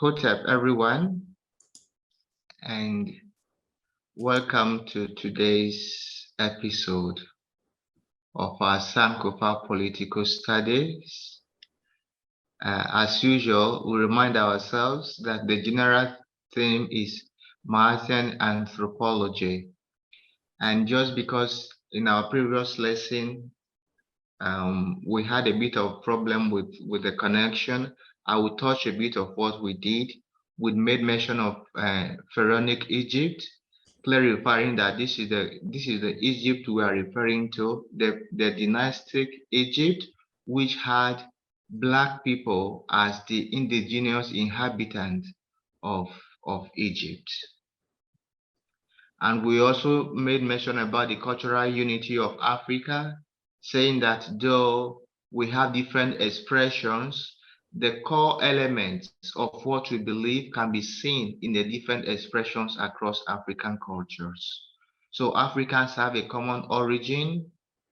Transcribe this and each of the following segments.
Hotep everyone, and welcome to today's episode of our Sankofa Political Studies. As usual, we remind ourselves that the general theme is Martian anthropology. And just because in our previous lesson, we had a bit of problem with the connection, I will touch a bit of what we did. We made mention of pharaonic Egypt, clarifying that this is the Egypt we are referring to, the dynastic Egypt, which had Black people as the indigenous inhabitants of Egypt. And we also made mention about the cultural unity of Africa, saying that though we have different expressions, the core elements of what we believe can be seen in the different expressions across African cultures. So Africans have a common origin,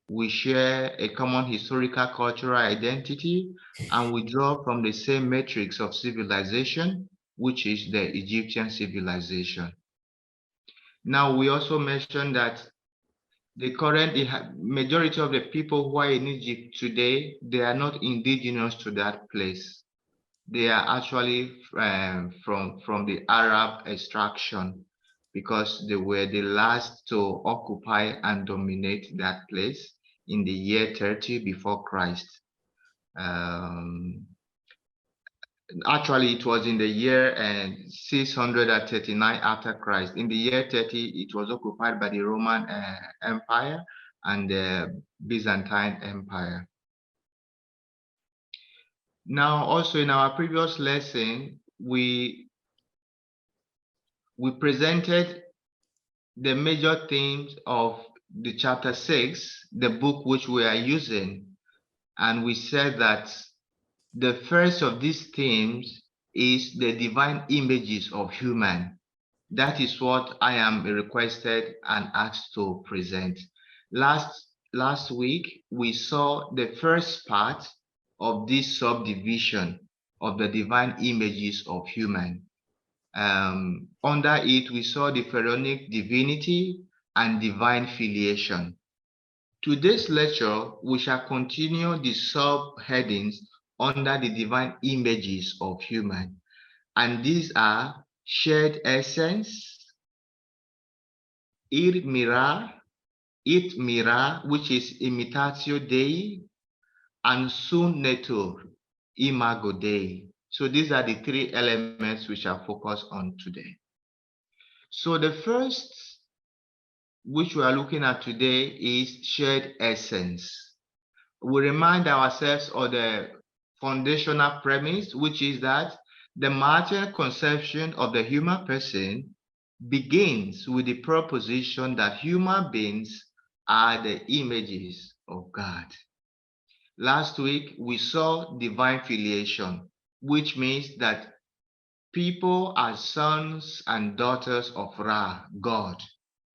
we share a common historical cultural identity, and we draw from the same matrix of civilization, which is the Egyptian civilization. Now, we also mentioned that the current majority of the people who are in Egypt today, they are not indigenous to that place. They are actually from the Arab extraction, because they were the last to occupy and dominate that place in the year 30 before Christ. Actually, it was in the year 639 after Christ. In the year 30, it was occupied by the Roman Empire and the Byzantine Empire. Now, also in our previous lesson, we presented the major themes of the chapter 6, the book which we are using, and we said that the first of these themes is the divine images of human. That is what I am requested and asked to present. Last week, we saw the first part of this subdivision of the divine images of human. Under it, we saw the pharaonic divinity and divine filiation. Today's lecture, we shall continue the subheadings under the divine images of human, and these are shared essence, IRT Mira, which is imitatio Dei, and sum natur, imago Dei. So these are the three elements we shall focus on today. So the first which we are looking at today is shared essence. We remind ourselves of the foundational premise, which is that the Martian conception of the human person begins with the proposition that human beings are the images of God. Last week, we saw divine filiation, which means that people are sons and daughters of Ra, God,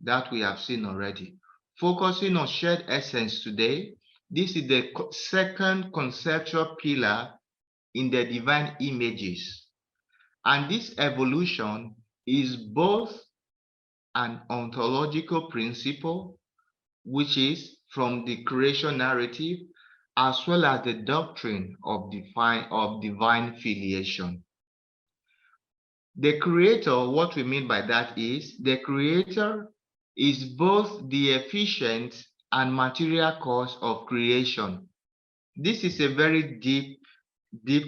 that we have seen already. Focusing on shared essence today, this is the second conceptual pillar in the divine images. And this evolution is both an ontological principle, which is from the creation narrative, as well as the doctrine of divine filiation. The creator, what we mean by that is, the creator is both the efficient and material cause of creation. This is a very deep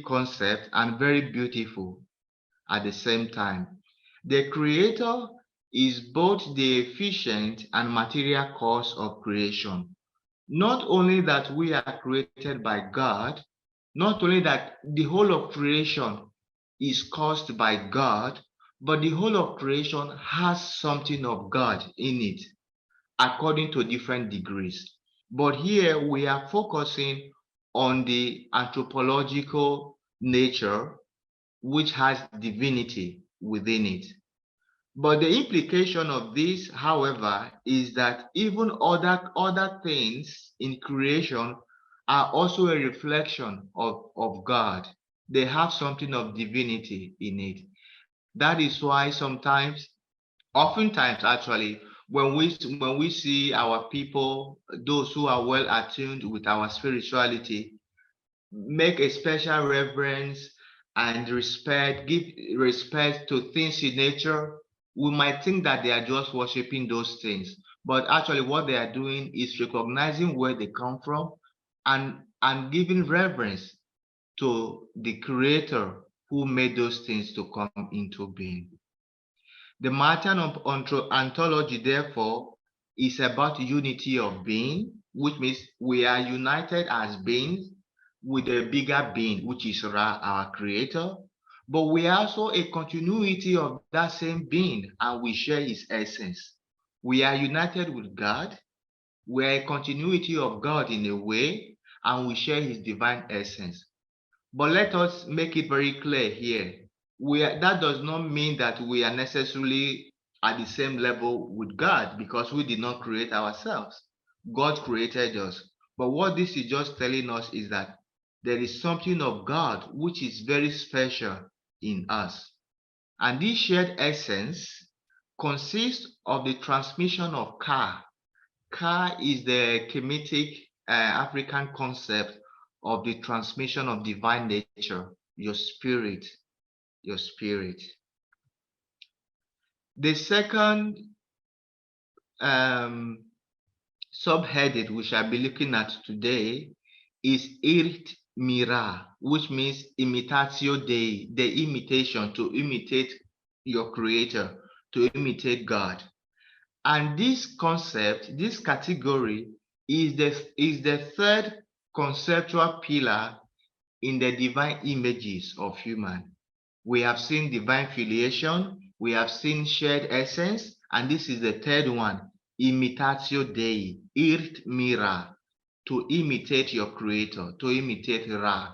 concept and very beautiful at the same time. The creator is both the efficient and material cause of creation. Not only that we are created by God, not only that the whole of creation is caused by God, but the whole of creation has something of God in it, according to different degrees. But here we are focusing on the anthropological nature, which has divinity within it. But the implication of this, however, is that even other things in creation are also a reflection of God. they have something of divinity in it. That is why sometimes, oftentimes actually, when we see our people, those who are well attuned with our spirituality, make a special reverence and respect, give respect to things in nature, we might think that they are just worshiping those things. But actually, what they are doing is recognizing where they come from and giving reverence to the creator who made those things to come into being. The Martian ontology, therefore, is about unity of being, which means we are united as beings with a bigger being, which is Ra, our creator. But we are also a continuity of that same being, and we share his essence. We are united with God. We are a continuity of God in a way, and we share his divine essence. But let us make it very clear here. That does not mean that we are necessarily at the same level with God, because we did not create ourselves. God created us. But what this is just telling us is that there is something of God which is very special in us. And this shared essence consists of the transmission of Ka. Ka is the Kemetic African concept of the transmission of divine nature, your spirit, your spirit. The second subheading we shall be looking at today is IRT Mira, which means imitatio Dei, the imitation, to imitate your creator, to imitate God. And this concept, this category, is the third conceptual pillar in the divine images of human. We have seen divine filiation, we have seen shared essence, and this is the third one, imitatio Dei, IRT Mira, to imitate your creator, to imitate Ra.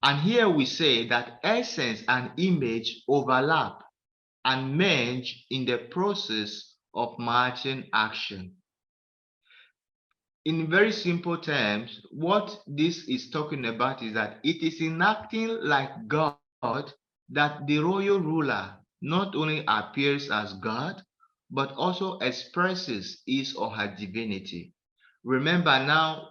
And here we say that essence and image overlap and merge in the process of marching action. In very simple terms, what this is talking about is that it is enacting like God that the royal ruler not only appears as God, but also expresses his or her divinity. Remember now,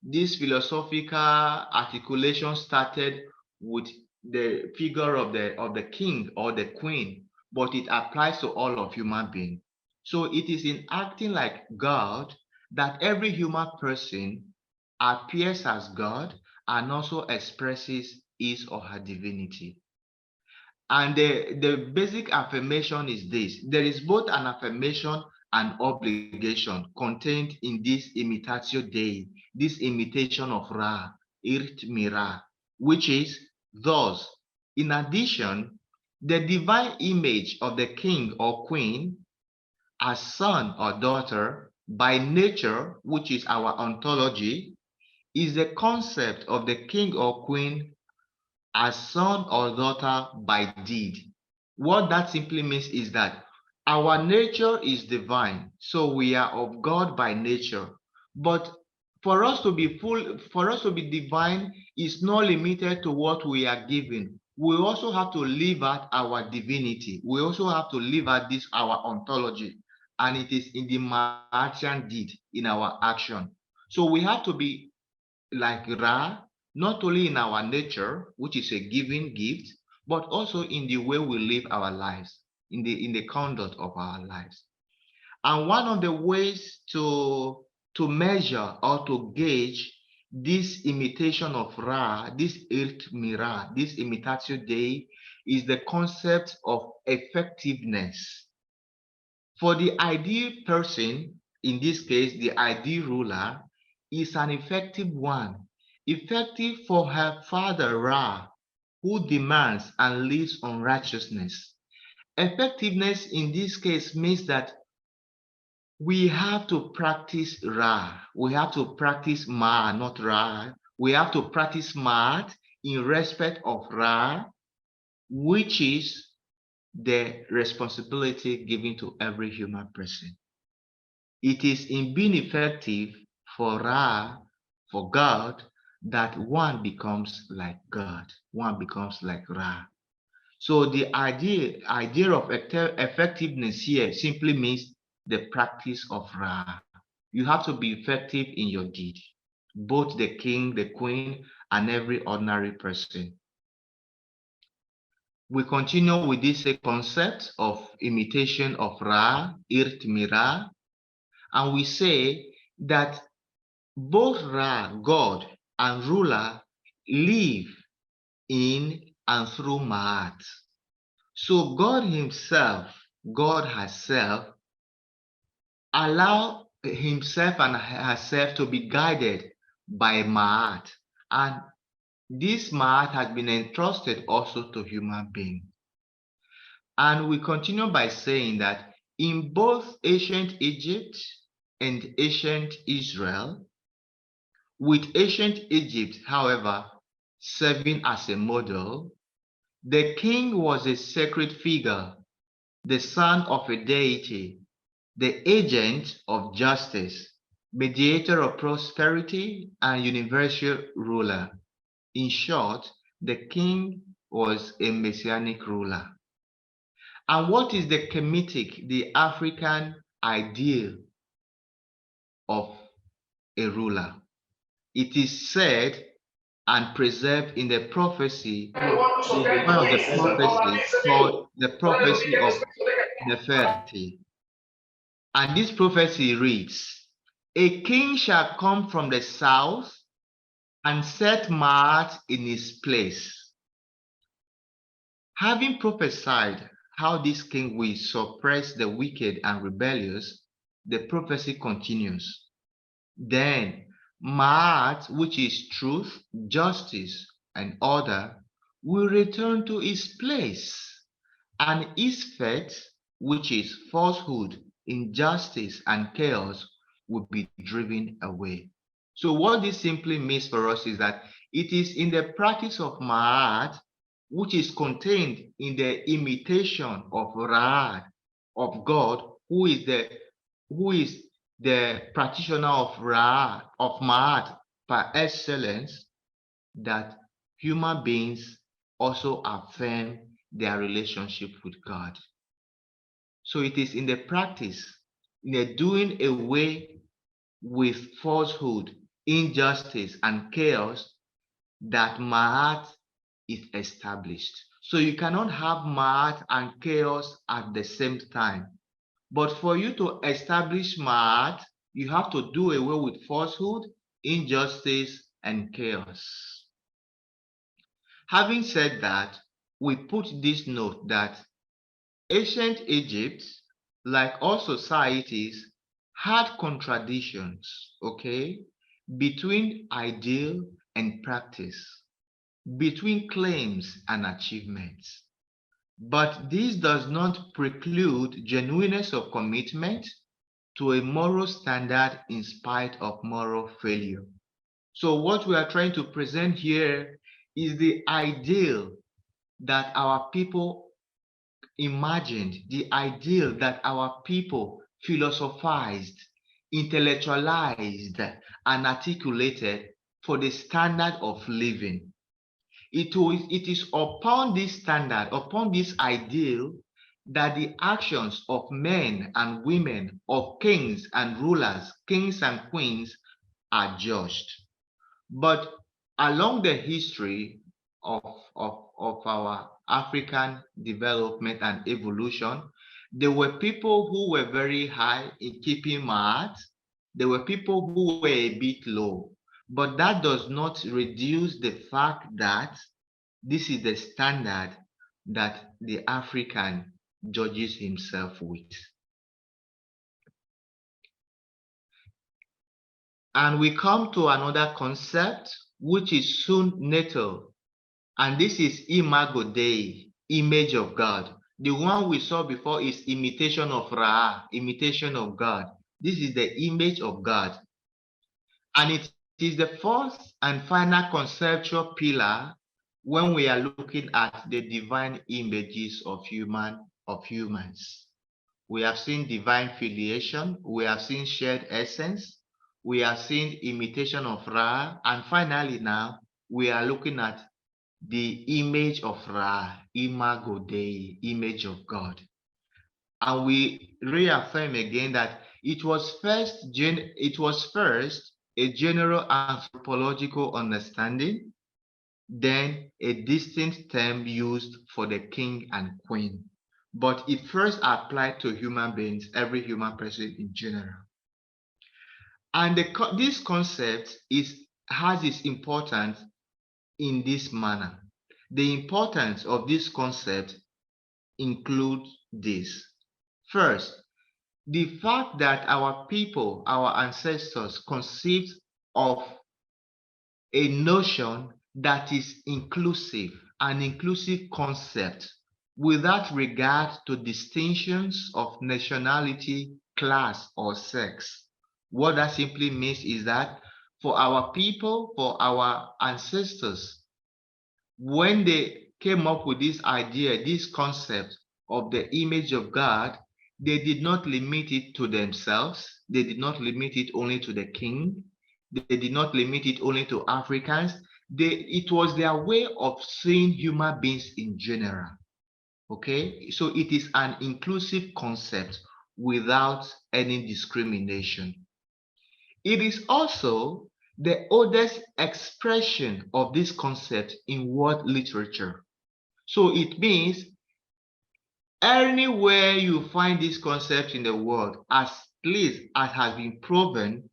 this philosophical articulation started with the figure of the king or the queen, but it applies to all of human beings. So it is in acting like God that every human person appears as God and also expresses his or her divinity. And the basic affirmation is this: there is both an affirmation and obligation contained in this imitatio Dei, this imitation of Ra, IRT Mira, which is thus, in addition, the divine image of the king or queen as son or daughter by nature, which is our ontology, is the concept of the king or queen as son or daughter by deed. What that simply means is that our nature is divine, so we are of God by nature. But for us to be divine is not limited to what we are given. We also have to live out our divinity. We also have to live out this our ontology, and it is in the Martian deed, in our action. So we have to be like Ra, not only in our nature, which is a given gift, but also in the way we live our lives, in the conduct of our lives. And one of the ways to measure or to gauge this imitation of Ra, this IRT Mira, this imitatio Dei, is the concept of effectiveness. For the ideal person, in this case, the ideal ruler, is an effective one, effective for her father Ra, who demands and lives on righteousness. Effectiveness in this case means that we have to practice Ra. We have to practice Ma, not Ra. We have to practice Mat in respect of Ra, which is the responsibility given to every human person. It is in being effective for Ra, for God, that one becomes like God, one becomes like Ra. So the idea of effectiveness here simply means the practice of Ra. You have to be effective in your deed, both the king, the queen, and every ordinary person. We continue with this concept of imitation of Ra, IRT Mira, and we say that both Ra, God, and ruler live in and through Ma'at. So God himself, God herself, allow himself and herself to be guided by Ma'at. And this Ma'at has been entrusted also to human beings. And we continue by saying that in both ancient Egypt and ancient Israel, with ancient Egypt, however, serving as a model, the king was a sacred figure, the son of a deity, the agent of justice, mediator of prosperity, and universal ruler. In short, the king was a messianic ruler. And what is the Kemetic, the African ideal of a ruler? It is said and preserved in the prophecy, one of the prophecies called the prophecy of Nefertiti. And this prophecy reads, "A king shall come from the south and set Maat in his place." Having prophesied how this king will suppress the wicked and rebellious, the prophecy continues. Then Ma'at, which is truth, justice, and order, will return to its place, and Isfet, which is falsehood, injustice, and chaos, will be driven away. So what this simply means for us is that it is in the practice of Ma'at, which is contained in the imitation of Ra'ad, of God, who is the practitioner of Ma'at par excellence, that human beings also affirm their relationship with God. So it is in the practice, in the doing away with falsehood, injustice, and chaos, that Ma'at is established. So you cannot have Ma'at and chaos at the same time. But for you to establish Ma'at, you have to do away with falsehood, injustice, and chaos. Having said that, we put this note that ancient Egypt, like all societies, had contradictions, okay, between ideal and practice, between claims and achievements. But this does not preclude genuineness of commitment to a moral standard in spite of moral failure. So what we are trying to present here is the ideal that our people imagined, the ideal that our people philosophized, intellectualized, and articulated for the standard of living. It is upon this standard, upon this ideal, that the actions of men and women, of kings and rulers, kings and queens, are judged. But along the history of our African development and evolution, there were people who were very high in keeping Ma'at. There were people who were a bit low. But that does not reduce the fact that this is the standard that the African judges himself with. And we come to another concept, which is soon natal. And this is Imago Dei, image of God. The one we saw before is imitation of Ra, imitation of God. This is the image of God. And it is the fourth and final conceptual pillar when we are looking at the divine images of humans. We have seen divine filiation, we have seen shared essence, we are seeing imitation of Ra, and finally now we are looking at the image of Ra, imago Dei, image of God. And we reaffirm again that it was first a general anthropological understanding, then a distinct term used for the king and queen. But it first applied to human beings, every human person in general. And this concept has its importance in this manner. The importance of this concept includes this. First, the fact that our people, our ancestors, conceived of a notion that is inclusive, an inclusive concept, without regard to distinctions of nationality, class, or sex. What that simply means is that for our people, for our ancestors, when they came up with this idea, this concept of the image of God, they did not limit it to themselves. They did not limit it only to the king. They did not limit it only to Africans. It was their way of seeing human beings in general. Okay, so it is an inclusive concept without any discrimination. It is also the oldest expression of this concept in world literature. So it means anywhere you find this concept in the world, at least as has been proven,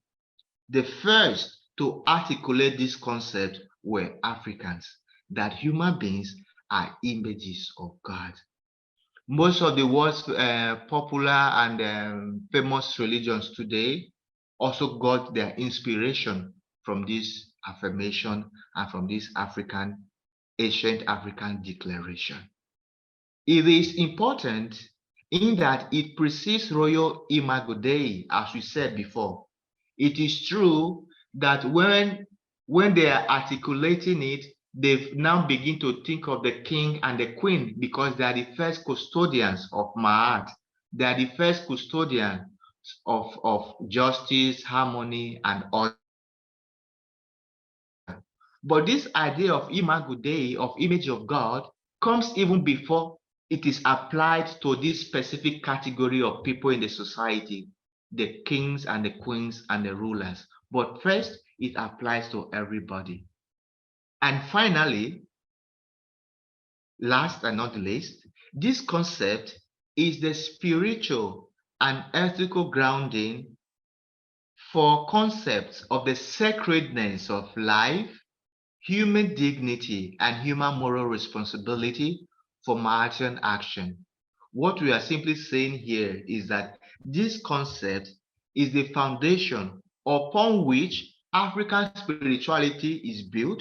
the first to articulate this concept were Africans, that human beings are images of God. Most of the world's popular and famous religions today also got their inspiration from this affirmation and from this ancient African declaration. It is important in that it precedes royal imago Dei, as we said before. It is true that when they are articulating it, they now begin to think of the king and the queen because they are the first custodians of Ma'at. They are the first custodians of justice, harmony, and order. But this idea of imago Dei, of image of God, comes even before it is applied to this specific category of people in the society, the kings and the queens and the rulers. But first, it applies to everybody. And finally, last and not least, this concept is the spiritual and ethical grounding for concepts of the sacredness of life, human dignity, and human moral responsibility for Martian action. What we are simply saying here is that this concept is the foundation upon which African spirituality is built.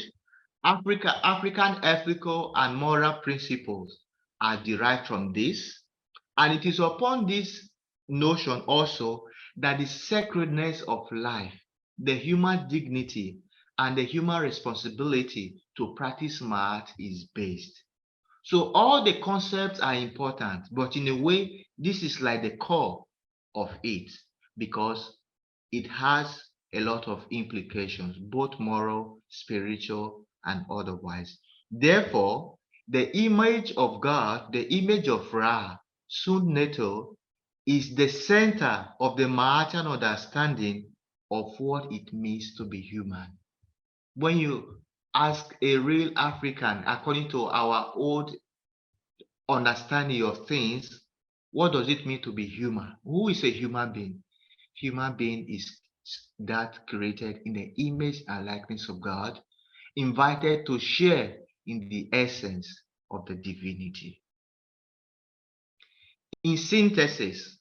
African ethical and moral principles are derived from this. And it is upon this notion also that the sacredness of life, the human dignity, and the human responsibility to practice Ma'at is based. So all the concepts are important, but in a way, this is like the core of it because it has a lot of implications, both moral, spiritual, and otherwise. Therefore, the image of God, the image of Ra, Sunneto, is the center of the Ma'atan understanding of what it means to be human. When you ask a real African, according to our old understanding of things, what does it mean to be human? Who is a human being? Human being is that created in the image and likeness of God, invited to share in the essence of the divinity. In synthesis,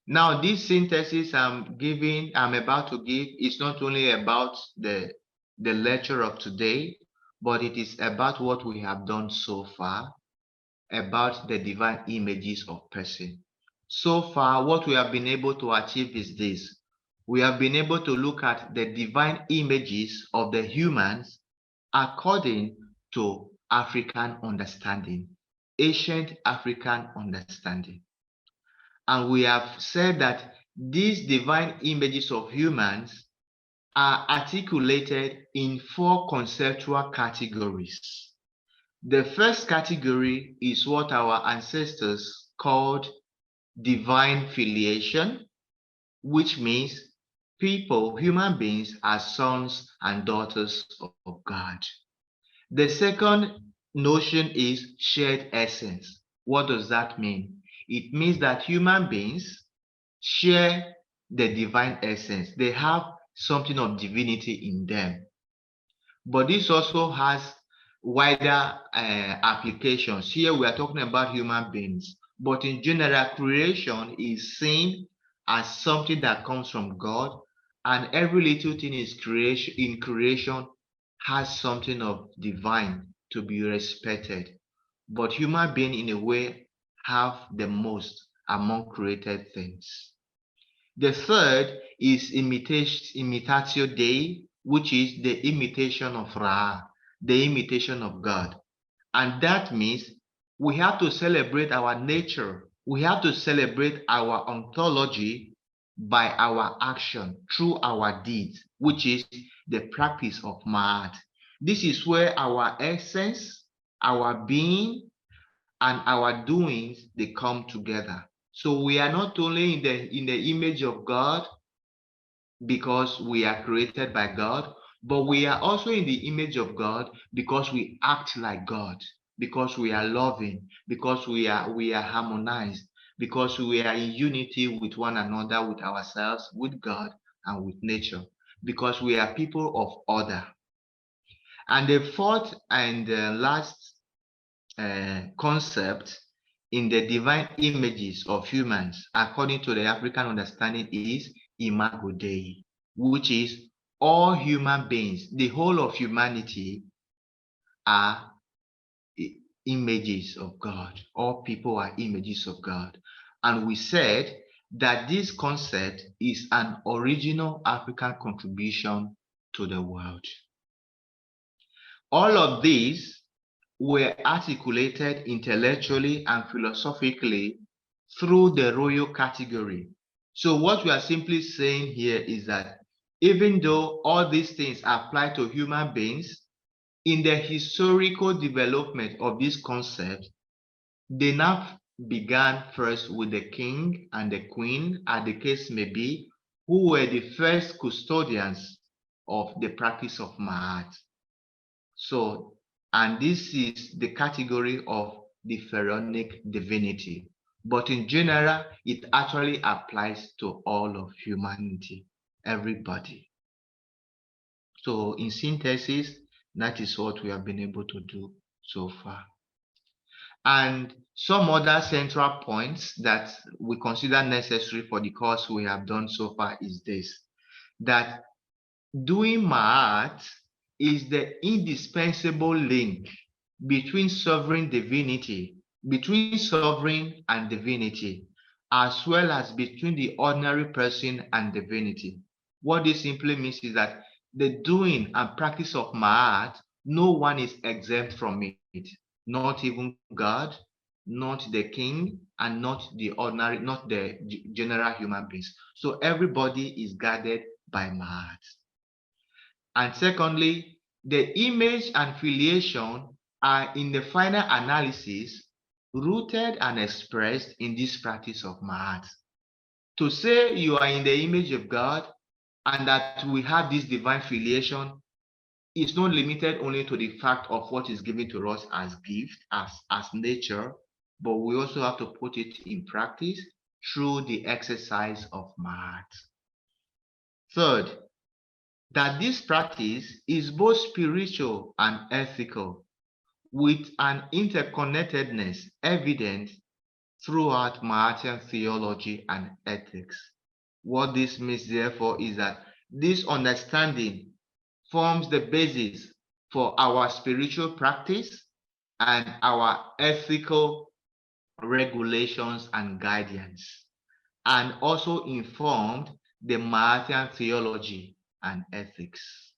now this synthesis I'm about to give is not only about the lecture of today, but it is about what we have done so far, about the divine images of person. So far, what we have been able to achieve is this. We have been able to look at the divine images of the humans according to African understanding, ancient African understanding. And we have said that these divine images of humans are articulated in 4 conceptual categories. The first category is what our ancestors called divine filiation, which means people, human beings, are sons and daughters of God. The second notion is shared essence. What does that mean? It means that human beings share the divine essence. They have something of divinity in them. But this also has wider applications. Here we are talking about human beings, but in general, creation is seen as something that comes from God, and every little thing in creation has something of divine to be respected. But human beings, in a way, have the most among created things. The third is imitatio Dei, which is the imitation of Ra, the imitation of God. And that means we have to celebrate our nature. We have to celebrate our ontology by our action, through our deeds, which is the practice of Ma'at. This is where our essence, our being, and our doings, they come together. So we are not only in the image of God because we are created by God, but we are also in the image of God because we act like God, because we are loving, because we are harmonized, because we are in unity with one another, with ourselves, with God, and with nature, because we are people of order. And the fourth and last concept in the divine images of humans, according to the African understanding, is Imago Dei, which is all human beings, the whole of humanity are images of God. All people are images of God. And we said that this concept is an original African contribution to the world. All of these were articulated intellectually and philosophically through the royal category. So what we are simply saying here is that even though all these things apply to human beings, in the historical development of this concept, they now began first with the king and the queen, as the case may be, who were the first custodians of the practice of Ma'at. So, and this is the category of the pharaonic divinity. But in general, it actually applies to all of humanity, everybody. So in synthesis, that is what we have been able to do so far. And some other central points that we consider necessary for the course we have done so far is this, that doing Ma'at is the indispensable link between sovereign divinity, between sovereign and divinity, as well as between the ordinary person and divinity. What this simply means is that the doing and practice of Ma'at, no one is exempt from it, not even God, not the king, and not the ordinary, not the general human beings. So everybody is guarded by Ma'at. And secondly, the image and filiation are in the final analysis rooted and expressed in this practice of Ma'at. To say you are in the image of God and that we have this divine filiation is not limited only to the fact of what is given to us as gift, as nature, but we also have to put it in practice through the exercise of Ma'at. Third, that this practice is both spiritual and ethical, with an interconnectedness evident throughout Mahathian theology and ethics. What this means, therefore, is that this understanding forms the basis for our spiritual practice and our ethical regulations and guidance, and also informed the Mahathian theology and ethics.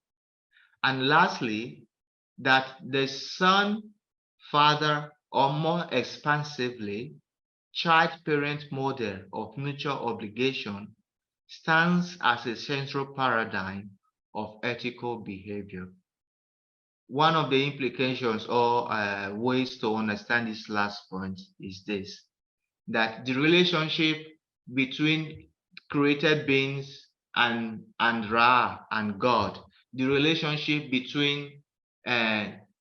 And lastly, that the son, father, or more expansively, child-parent model of mutual obligation stands as a central paradigm of ethical behavior. One of the implications or ways to understand this last point is this, that the relationship between created beings and Ra and God, the relationship between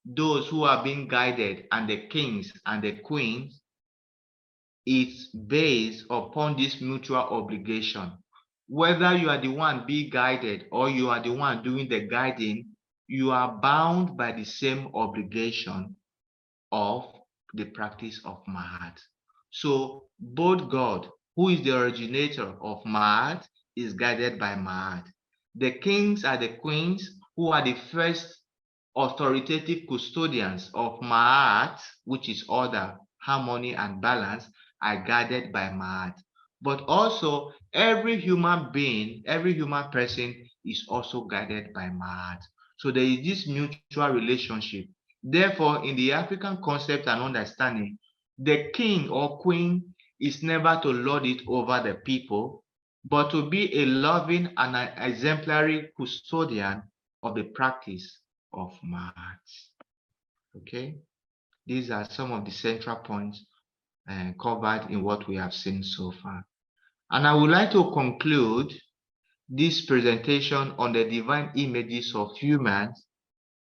those who are being guided and the kings and the queens is based upon this mutual obligation. Whether you are the one being guided or you are the one doing the guiding, you are bound by the same obligation of the practice of Mahat. So both God, who is the originator of Mahat, is guided by Mahat. The kings and the queens, who are the first authoritative custodians of Mahat, which is order, harmony, and balance, are guided by Mahat. But also, every human being, every human person is also guided by Mahat. So there is this mutual relationship. Therefore, in the African concept and understanding, the king or queen is never to lord it over the people, but to be a loving and an exemplary custodian of the practice of Mahat. Okay, these are some of the central points covered in what we have seen so far. And I would like to conclude this presentation on the divine images of humans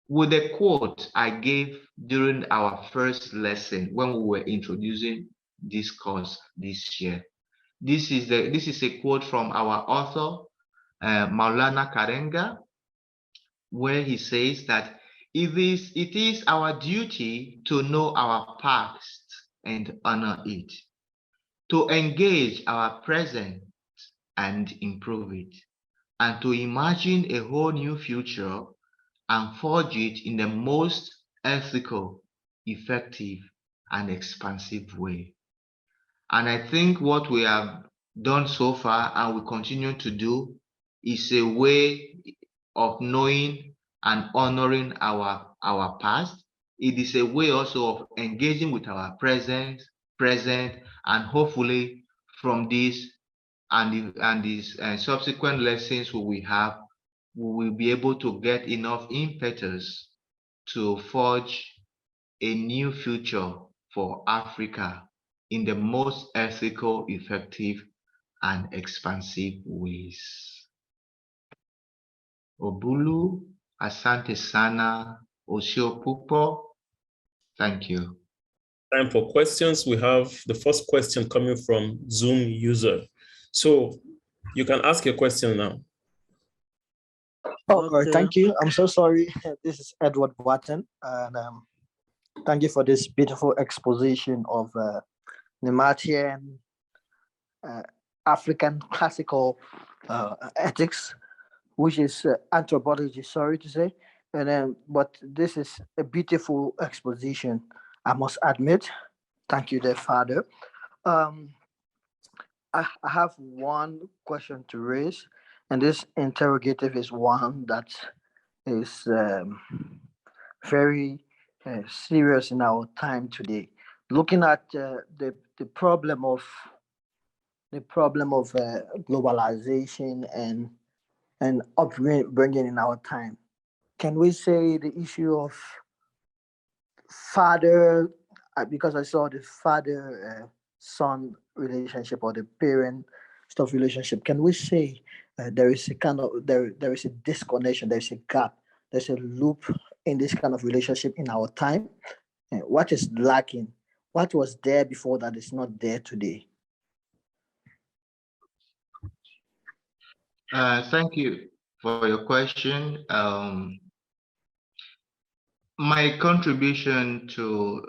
with a quote I gave during our first lesson when we were introducing this course this year. This is a quote from our author, Maulana Karenga, where he says that it is our duty to know our past and honor it, to engage our present and improve it, and to imagine a whole new future and forge it in the most ethical, effective, and expansive way. And I think what we have done so far and we continue to do is a way of knowing and honoring our past. It is a way also of engaging with our present, and hopefully from this and these subsequent lessons we will have, we will be able to get enough impetus to forge a new future for Africa in the most ethical, effective, and expansive ways. Obulu, asante sana, osiopupo. Thank you. Time for questions. We have the first question coming from Zoom user. So you can ask your question now. Oh, thank you. I'm so sorry. This is Edward Watton, and thank you for this beautiful exposition of Nematian African classical ethics, which is anthropology, sorry to say. And then, but this is a beautiful exposition, I must admit. Thank you, dear Father. I have one question to raise, and this interrogative is one that is very serious in our time today. Looking at the problem of globalization and upbringing in our time, can we say the issue of father, because I saw the father son relationship or the parent stuff relationship, can we say there is a kind of there is a disconnection, there's a gap, there's a loop in this kind of relationship in our time? What is lacking? What was there before that is not there today? Thank you for your question. My contribution to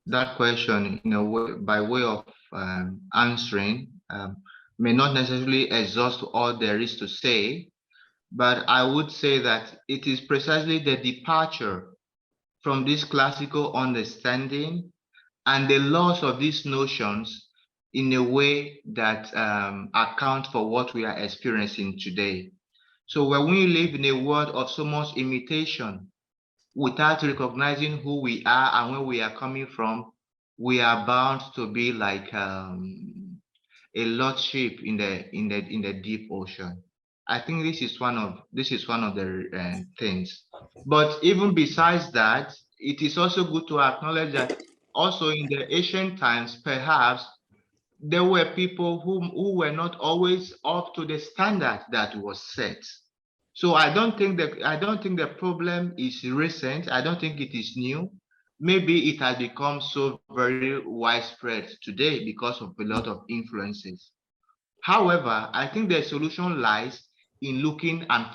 that question, in a way, by way of answering, may not necessarily exhaust all there is to say, but I would say that it is precisely the departure from this classical understanding and the loss of these notions in a way that account for what we are experiencing today. So when we live in a world of so much imitation, without recognizing who we are and where we are coming from, we are bound to be like a lost ship in the deep ocean. I think this is one of the things. But even besides that, it is also good to acknowledge that also in the ancient times, perhaps there were people who were not always up to the standard that was set. So I don't think the problem is recent. I don't think it is new. Maybe it has become so very widespread today because of a lot of influences. However, I think the solution lies in looking at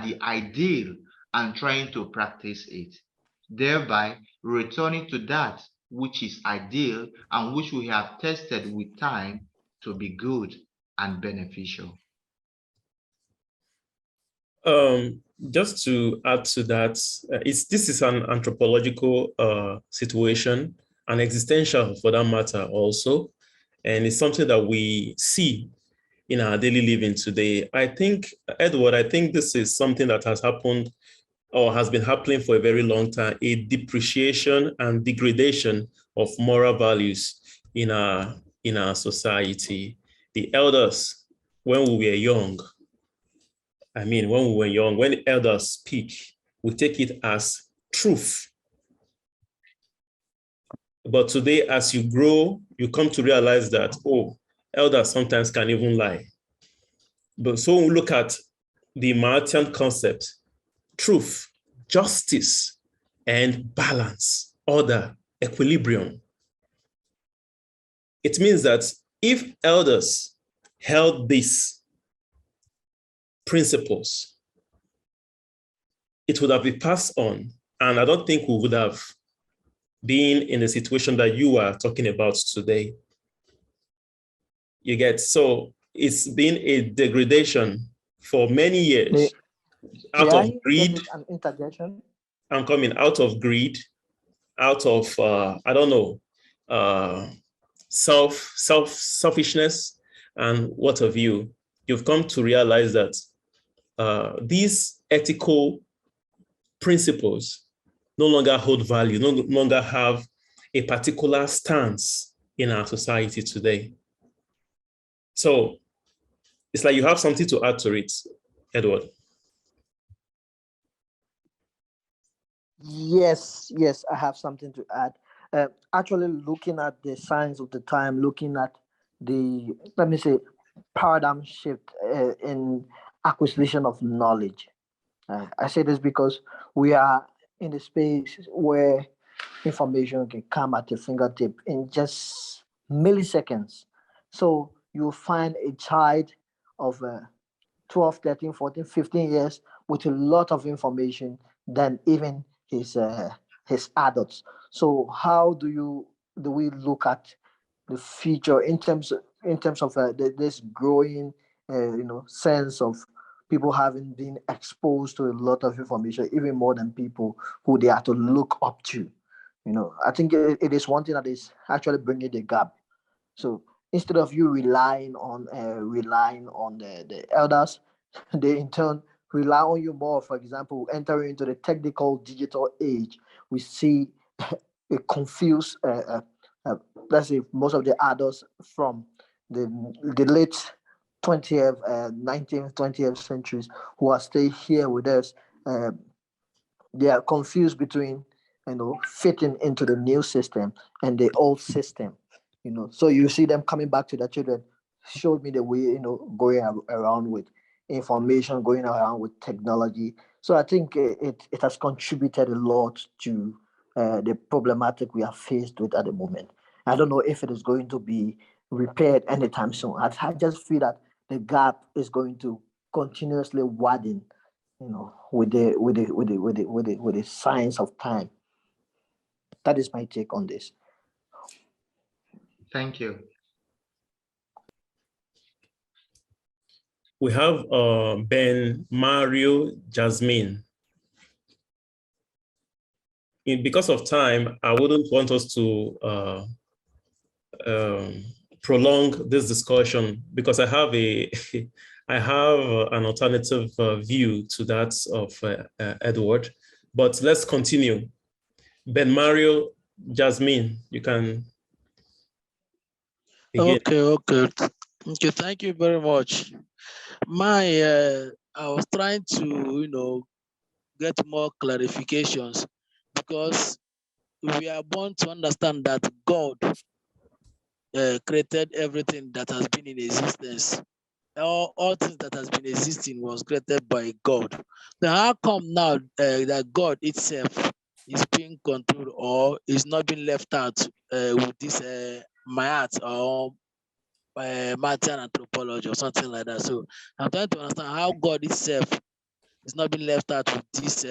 the ideal and trying to practice it, thereby returning to that which is ideal and which we have tested with time to be good and beneficial. Just to add to that, this is an anthropological situation, an existential for that matter also, and it's something that we see in our daily living today. I think, Edward, this is something that has happened or has been happening for a very long time, a depreciation and degradation of moral values in our society. The elders, when we were young, when the elders speak, we take it as truth. But today, as you grow, you come to realize that, elders sometimes can even lie. But so when we look at the Martian concept, truth, justice, and balance, order, equilibrium, it means that if elders held these principles, it would have been passed on. And I don't think we would have been in the situation that you are talking about today. You get, so it's been a degradation for many years out of greed. An interjection? I'm coming out of greed, out of, selfishness and what have you. You've come to realize that these ethical principles no longer hold value, no longer have a particular stance in our society today. So it's like you have something to add to it, Edward. Yes, I have something to add. Actually, looking at the signs of the time, looking at the, let me say, paradigm shift in acquisition of knowledge. I say this because we are in the space where information can come at your fingertip in just milliseconds. So you'll find a child of 12, 13, 14, 15 years with a lot of information than even his adults. So how do we look at the future in terms of this growing sense of people having been exposed to a lot of information, even more than people who they are to look up to. I think it is one thing that is actually bringing the gap. So instead of you relying on the elders, they in turn rely on you more. For example, entering into the technical digital age, we see a confused, let's say, most of the adults from the late 20th, 19th, 20th centuries who are still here with us. They are confused between, fitting into the new system and the old system. So you see them coming back to their children, showed me the way, going around with information, going around with technology. So I think it has contributed a lot to the problematic we are faced with at the moment. I don't know if it is going to be repaired anytime soon. I just feel that the gap is going to continuously widen, with the signs of time. That is my take on this. Thank you. We have Ben Mario Jasmine. Because of time, I wouldn't want us to prolong this discussion because I have an alternative view to that of Edward. But let's continue. Ben Mario Jasmine, you can begin. Okay. Thank you very much. I was trying to, get more clarifications, because we are born to understand that God created everything that has been in existence. All things that has been existing was created by God. Now, how come now that God itself is being controlled or is not being left out with this math or Martian anthropology or something like that? So I'm trying to understand how God itself is not being left out with this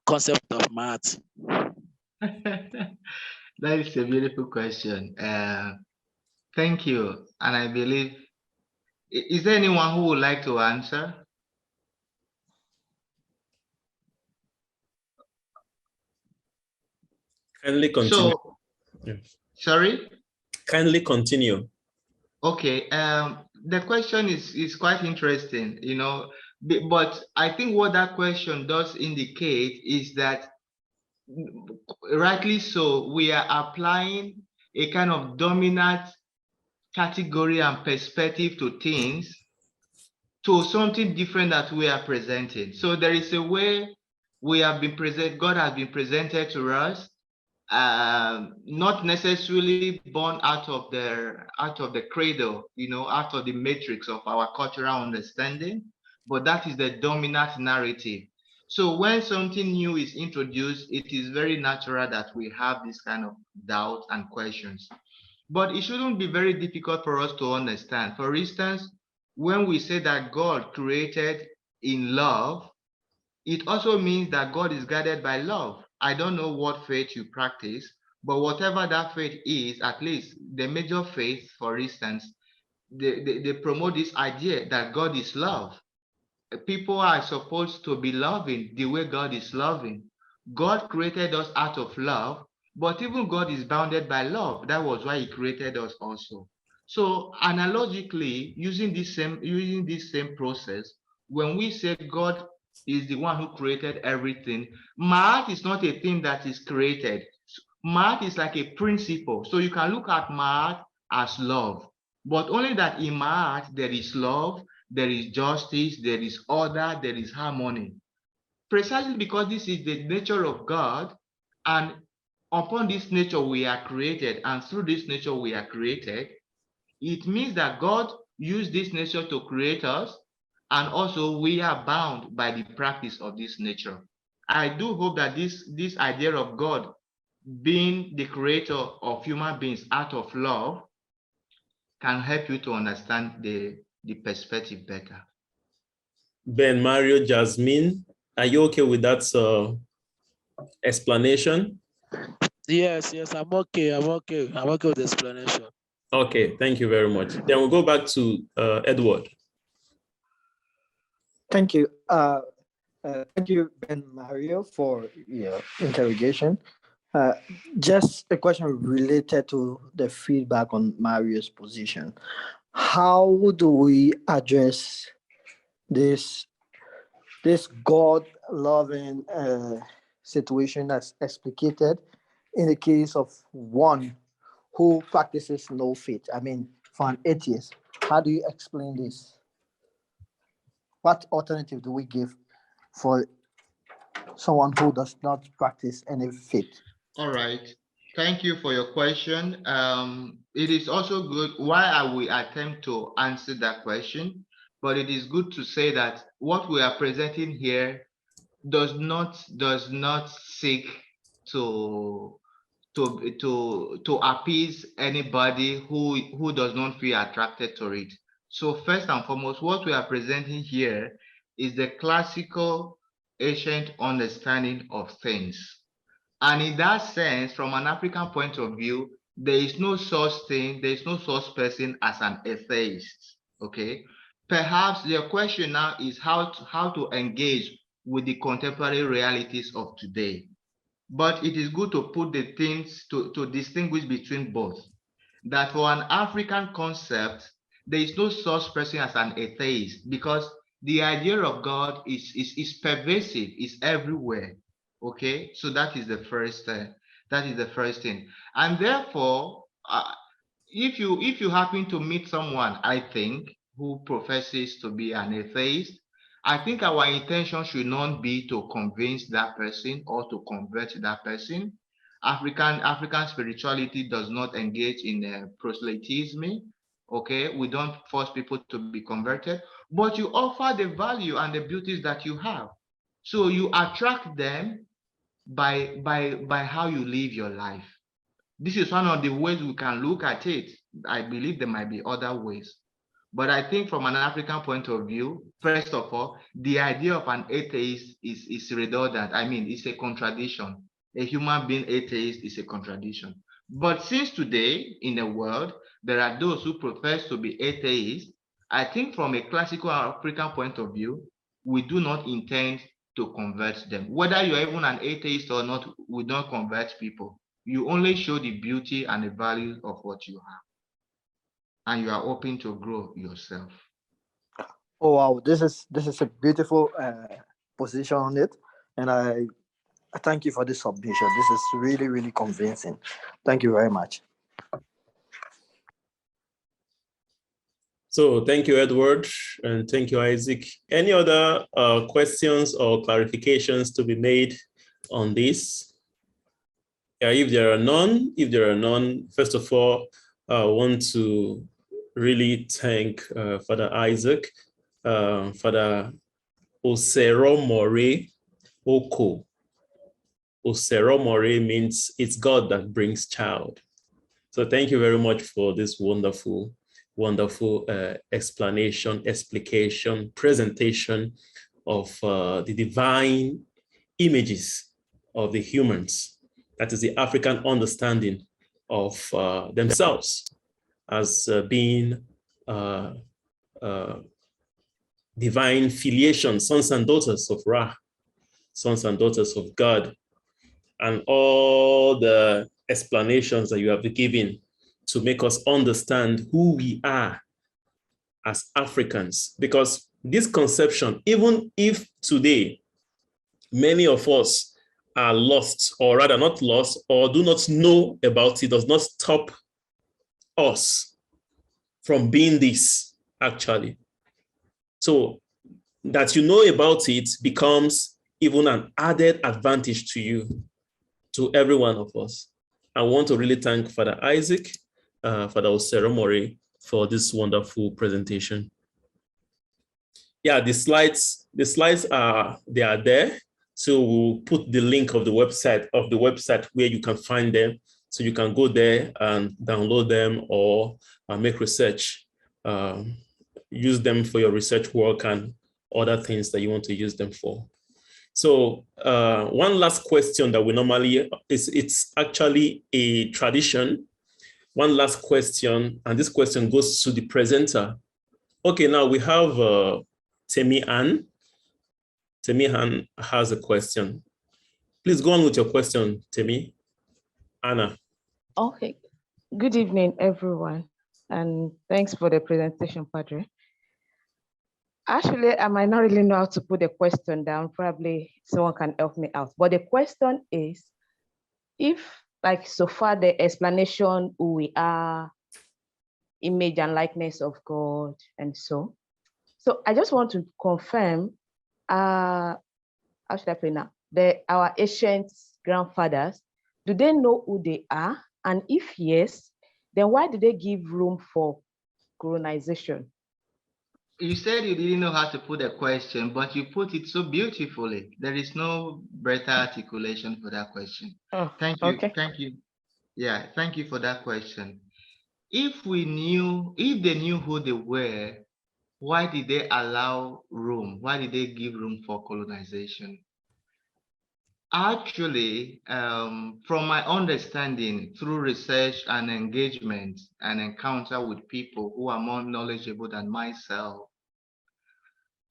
concept of math. That is a beautiful question. Thank you. And I believe, is there anyone who would like to answer? Kindly continue. So, sorry? Kindly continue. Okay. The question is quite interesting, but I think what that question does indicate is that, rightly so, we are applying a kind of dominant category and perspective to things, to something different that we are presenting. So there is a way we have been God has been presented to us, not necessarily born out of the cradle, out of the matrix of our cultural understanding, but that is the dominant narrative. So when something new is introduced, it is very natural that we have this kind of doubt and questions. But it shouldn't be very difficult for us to understand. For instance, when we say that God created in love, it also means that God is guided by love. I don't know what faith you practice, but whatever that faith is, at least the major faith, for instance, they promote this idea that God is love. People are supposed to be loving the way God is loving. God created us out of love, but even God is bounded by love. That was why he created us also. So analogically, using this same process, when we say God is the one who created everything, math is not a thing that is created. Math is like a principle. So you can look at math as love, but only that in math there is love, there is justice, there is order, there is harmony. Precisely because this is the nature of God, and upon this nature we are created, and through this nature we are created, it means that God used this nature to create us, and also we are bound by the practice of this nature. I do hope that this idea of God being the creator of human beings out of love can help you to understand the perspective better. Ben, Mario, Jasmine, are you okay with that explanation? Yes, I'm okay. I'm okay with the explanation. Okay, thank you very much. Then we'll go back to Edward. Thank you. Thank you, Ben Mario, for your interrogation. Just a question related to the feedback on Mario's position. How do we address this God-loving situation that's explicated in the case of one who practices no faith? I mean, for an atheist, how do you explain this? What alternative do we give for someone who does not practice any faith? All right. Thank you for your question. It is also good why I will attempt to answer that question, but it is good to say that what we are presenting here does not seek to to appease anybody who does not feel attracted to it. So first and foremost, what we are presenting here is the classical ancient understanding of things. And in that sense, from an African point of view, there is no such thing, there is no such person as an atheist. Okay. Perhaps the question now is how to engage with the contemporary realities of today. But it is good to put the things to distinguish between both. That for an African concept, there is no such person as an atheist, because the idea of God is pervasive, is everywhere. Okay, so that is the first thing. And therefore, if you happen to meet someone, I think, who professes to be an atheist, I think our intention should not be to convince that person or to convert that person. African spirituality does not engage in proselytism. Okay, we don't force people to be converted, but you offer the value and the beauties that you have. So you attract them by how you live your life. This is one of the ways we can look at it. I believe there might be other ways. But I think from an African point of view, first of all, the idea of an atheist is redundant. I mean, it's a contradiction. A human being atheist is a contradiction. But since today in the world, there are those who profess to be atheists, I think from a classical African point of view, we do not intend to convert them. Whether you're even an atheist or not, we don't convert people. You only show the beauty and the value of what you have, and you are open to grow yourself. Oh wow, this is a beautiful position on it, and I thank you for this submission. This is really really convincing. Thank you very much. So thank you, Edward, and thank you, Isaac. Any other questions or clarifications to be made on this? Yeah, if there are none, first of all, I want to really thank Father Isaac, Father Oseromore Oko. Oseromore means it's God that brings child. So thank you very much for this wonderful explanation, explication, presentation of the divine images of the humans. That is the African understanding of themselves as being divine filiation, sons and daughters of Ra, sons and daughters of God, and all the explanations that you have given to make us understand who we are as Africans. Because this conception, even if today many of us are lost, or rather not lost, or do not know about it, does not stop us from being this, actually. So that you know about it becomes even an added advantage to you, to every one of us. I want to really thank Father Isaac, Father Oseromore, for this wonderful presentation. Yeah, the slides are there. So we'll put the link of the website where you can find them. So you can go there and download them or make research, use them for your research work and other things that you want to use them for. So one last question that we normally, it's actually a tradition. One last question, and this question goes to the presenter. Okay, now we have Temi Ann. Temi Ann has a question. Please go on with your question, Temi. Anna. Okay. Good evening, everyone, and thanks for the presentation, Padre. Actually, I might not really know how to put the question down. Probably someone can help me out. But the question is, if, like so far, the explanation who we are, image and likeness of God, and so I just want to confirm, how should I put it now? Our ancient grandfathers, do they know who they are? And if yes, then why do they give room for colonization? You said you didn't know how to put a question, but you put it so beautifully. There is no better articulation for that question. Oh, Thank you. okay. Thank you. Yeah, thank you for that question. If they knew who they were, why did they allow room? Why did they give room for colonization? Actually, from my understanding, through research and engagement and encounter with people who are more knowledgeable than myself,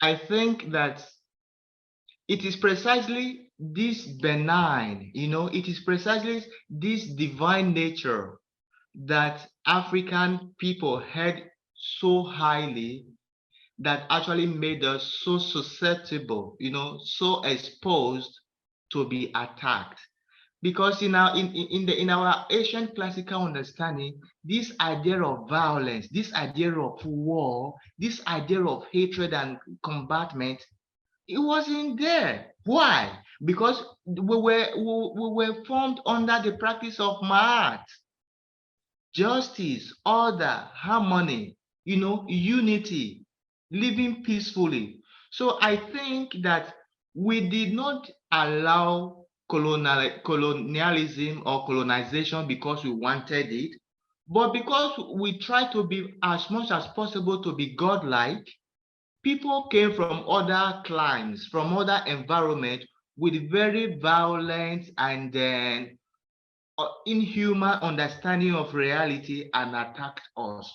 I think that it is precisely this benign, it is precisely this divine nature that African people held so highly that actually made us so susceptible, so exposed to be attacked. Because in our ancient classical understanding, this idea of violence, this idea of war, this idea of hatred and combatment, it wasn't there. Why? Because we were formed under the practice of Ma'at, justice, order, harmony, unity, living peacefully. So I think that we did not allow colonialism or colonization because we wanted it, but because we try to be as much as possible to be godlike. People came from other climes, from other environments with very violent and then inhuman understanding of reality and attacked us.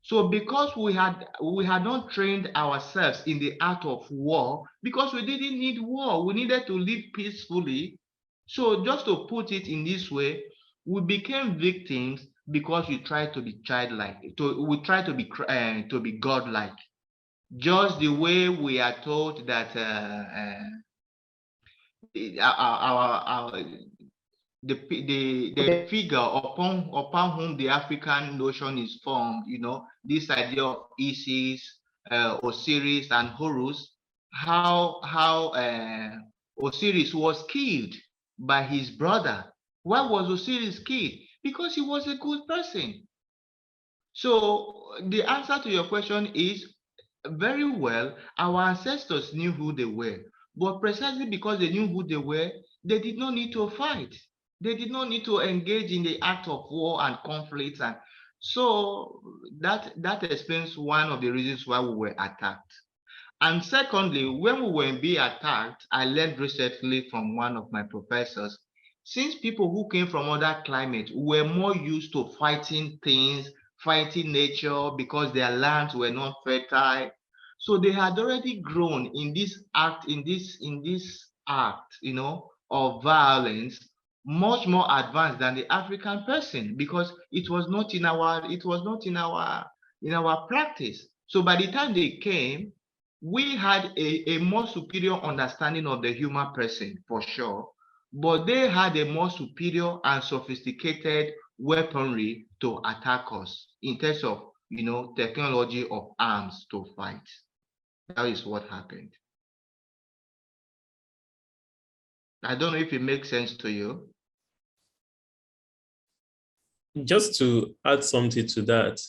So because we had not trained ourselves in the art of war, because we didn't need war, we needed to live peacefully. So just to put it in this way, we became victims because we tried to be childlike, we tried to be godlike. Just the way we are told that the figure upon whom the African notion is formed, this idea of Isis, Osiris, and Horus, how Osiris was killed by his brother. Why was Osiris killed? Because he was a good person. So the answer to your question is, very well, our ancestors knew who they were, but precisely because they knew who they were, they did not need to fight. They did not need to engage in the act of war and conflict. And so that explains one of the reasons why we were attacked. And secondly, when we were being attacked, I learned recently from one of my professors, since people who came from other climates were more used to fighting things, fighting nature, because their lands were not fertile. So they had already grown in this act, of violence, much more advanced than the African person, because it was not in our practice. So by the time they came, we had a more superior understanding of the human person, for sure, but they had a more superior and sophisticated weaponry to attack us in terms of, technology of arms to fight. That is what happened. I don't know if it makes sense to you. Just to add something to that,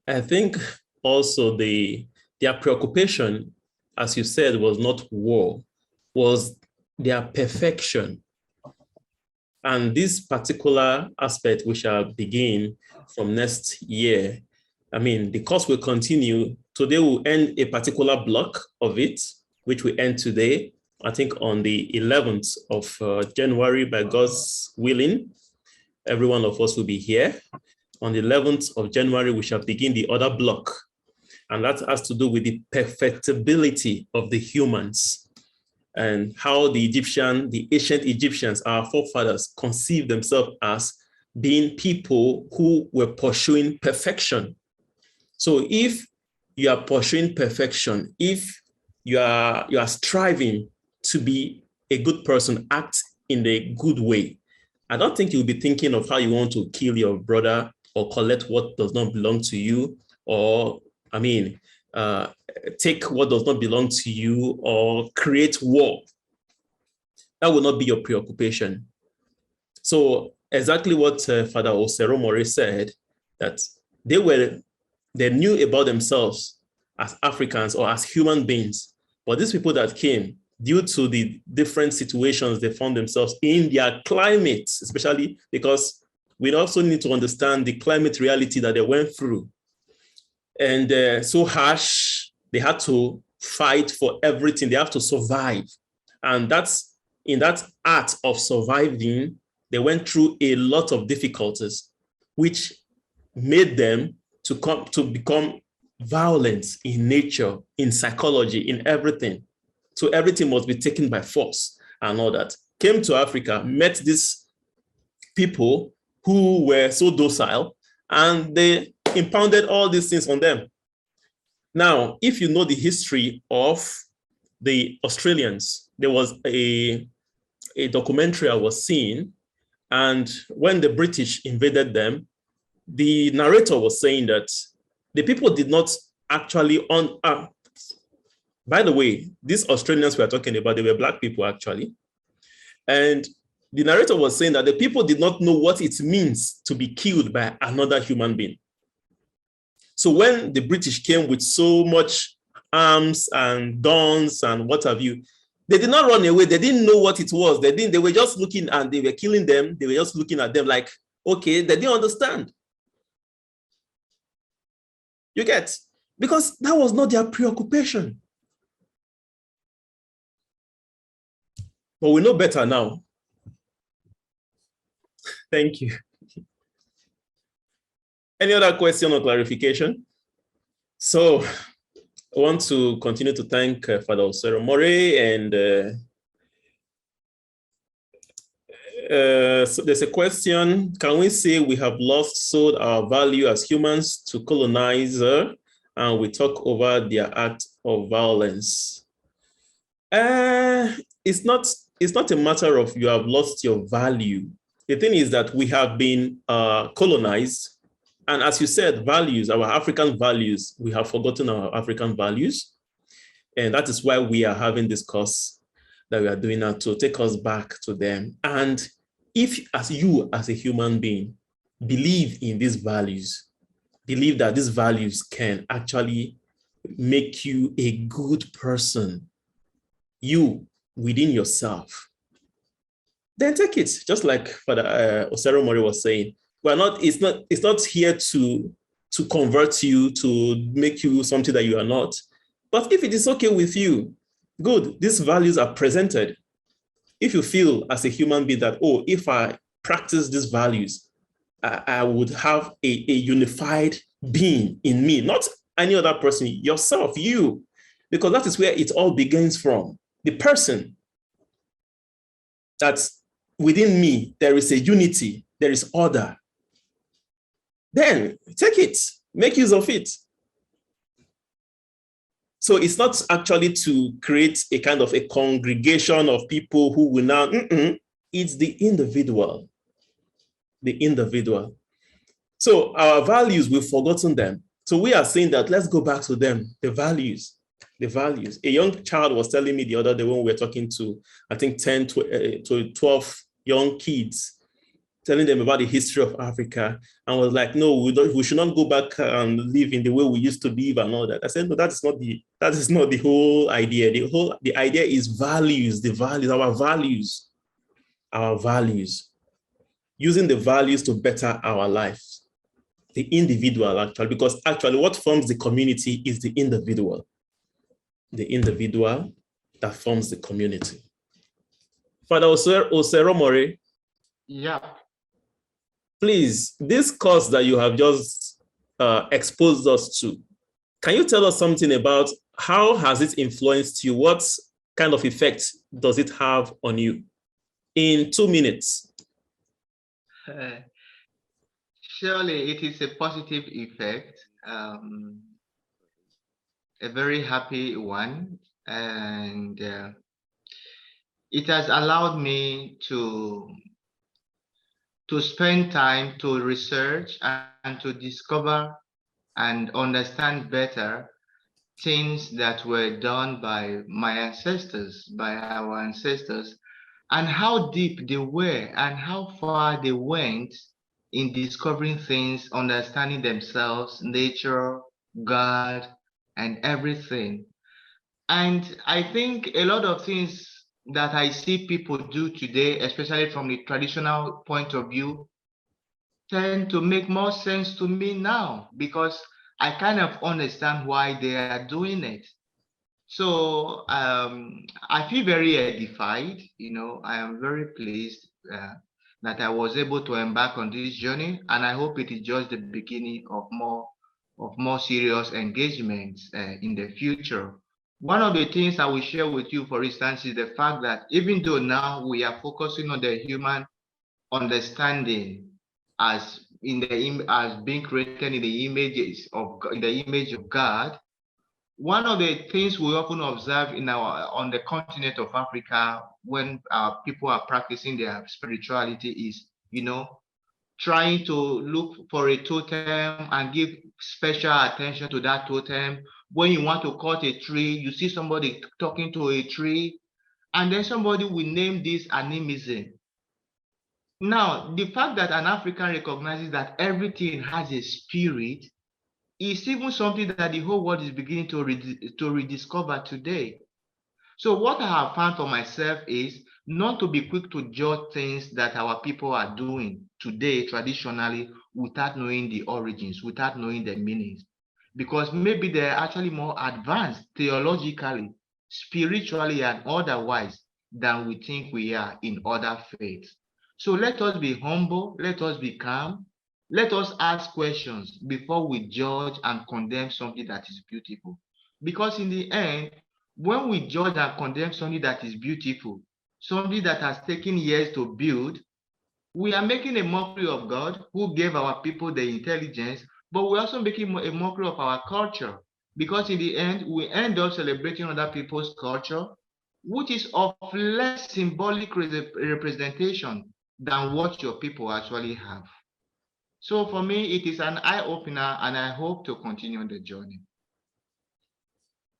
I think also their preoccupation, as you said, was not war, was their perfection. And this particular aspect, we shall begin from next year. I mean, the course will continue. Today we'll end a particular block of it, which we end today, I think on the 11th of January, by God's willing. Every one of us will be here. On the 11th of January, we shall begin the other block. And that has to do with the perfectibility of the humans and how the ancient Egyptians, our forefathers, conceived themselves as being people who were pursuing perfection. So if you are pursuing perfection, if you are striving to be a good person, act in a good way, I don't think you'll be thinking of how you want to kill your brother or collect what does not belong to you, or, take what does not belong to you, or create war. That will not be your preoccupation. So exactly what Father Osero More said, that they knew about themselves as Africans or as human beings, but these people that came, due to the different situations they found themselves in their climate, especially because we also need to understand the climate reality that they went through. And so harsh, they had to fight for everything. They have to survive. And that's in that art of surviving, they went through a lot of difficulties, which made them to become violent in nature, in psychology, in everything. So everything must be taken by force and all that. Came to Africa, met these people who were so docile, and they impounded all these things on them. Now, if you know the history of the Australians, there was a documentary I was seeing, And when the British invaded them, the narrator was saying that the people did not actually by the way, these Australians we are talking about, they were Black people actually. And the narrator was saying that the people did not know what it means to be killed by another human being. So when the British came with so much arms and guns and what have you, they did not run away. They didn't know what it was. They were just looking and they were killing them. They were just looking at them like, okay, they didn't understand. You get? Because that was not their preoccupation. But we know better now. Thank you. Any other question or clarification? So I want to continue to thank Father Osero More, and so there's a question: can we say we have sold our value as humans to colonizer, and we talk over their act of violence? It's not a matter of you have lost your value. The thing is that we have been colonized. And as you said, values, our African values, we have forgotten our African values. And that is why we are having this course that we are doing now to take us back to them. And if as a human being, believe in these values, believe that these values can actually make you a good person, you within yourself, then take it. Just like Father Osero Mori was saying, it's not here to convert you, to make you something that you are not. But if it is okay with you, good, these values are presented. If you feel as a human being that, oh, if I practice these values, I would have a unified being in me, not any other person, yourself, you, because that is where it all begins from. The person that's within me, there is a unity, there is order. Then take it, make use of it. So it's not actually to create a kind of a congregation of people who will now, it's the individual, the individual. So our values, we've forgotten them. So we are saying that let's go back to them, the values, the values. A young child was telling me the other day when we were talking to, I think 10 to 12 young kids, telling them about the history of Africa, and was like, no, we should not go back and live in the way we used to live and all that. I said, no, that is not the whole idea. The idea is values, our values, using the values to better our lives, the individual actually, because actually what forms the community is the individual that forms the community. Father Osero More. Yeah. Please, this course that you have just exposed us to, can you tell us something about how has it influenced you? What kind of effect does it have on you? In 2 minutes. Surely it is a positive effect, a very happy one, and it has allowed me to spend time to research and to discover and understand better things that were done by my ancestors, by our ancestors, and how deep they were and how far they went in discovering things, understanding themselves, nature, God, and everything. And I think a lot of things that I see people do today, especially from the traditional point of view, tend to make more sense to me now because I kind of understand why they are doing it. So I feel very edified. I am very pleased that I was able to embark on this journey, and I hope it is just the beginning of more serious engagements in the future. One of the things I will share with you, for instance, is the fact that even though now we are focusing on the human understanding as being created in the image of God, one of the things we often observe on the continent of Africa when people are practicing their spirituality is trying to look for a totem and give special attention to that totem. When you want to cut a tree, you see somebody talking to a tree, and then somebody will name this animism. Now, the fact that an African recognizes that everything has a spirit is even something that the whole world is beginning to rediscover today. So what I have found for myself is not to be quick to judge things that our people are doing today traditionally without knowing the origins, without knowing the meanings, because maybe they're actually more advanced theologically, spiritually, and otherwise than we think we are in other faiths. So let us be humble, let us be calm, let us ask questions before we judge and condemn something that is beautiful. Because in the end, when we judge and condemn something that is beautiful, something that has taken years to build, we are making a mockery of God who gave our people the intelligence, but we're also making a mockery of our culture, because in the end, we end up celebrating other people's culture, which is of less symbolic representation than what your people actually have. So for me, it is an eye-opener, and I hope to continue the journey.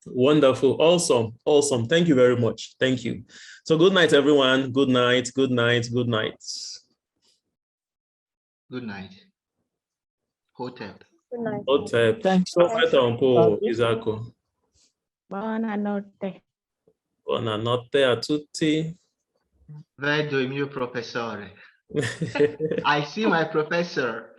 Wonderful. Awesome. Awesome. Thank you very much. Thank you. So good night, everyone. Good night. Good night. Good night. Good night. Hotep. Good night. Hotep. Thanks. Profeta Uncle you. Isako. Buonanotte. Buonanotte a tutti. Vedo il mio professore. I see my professor.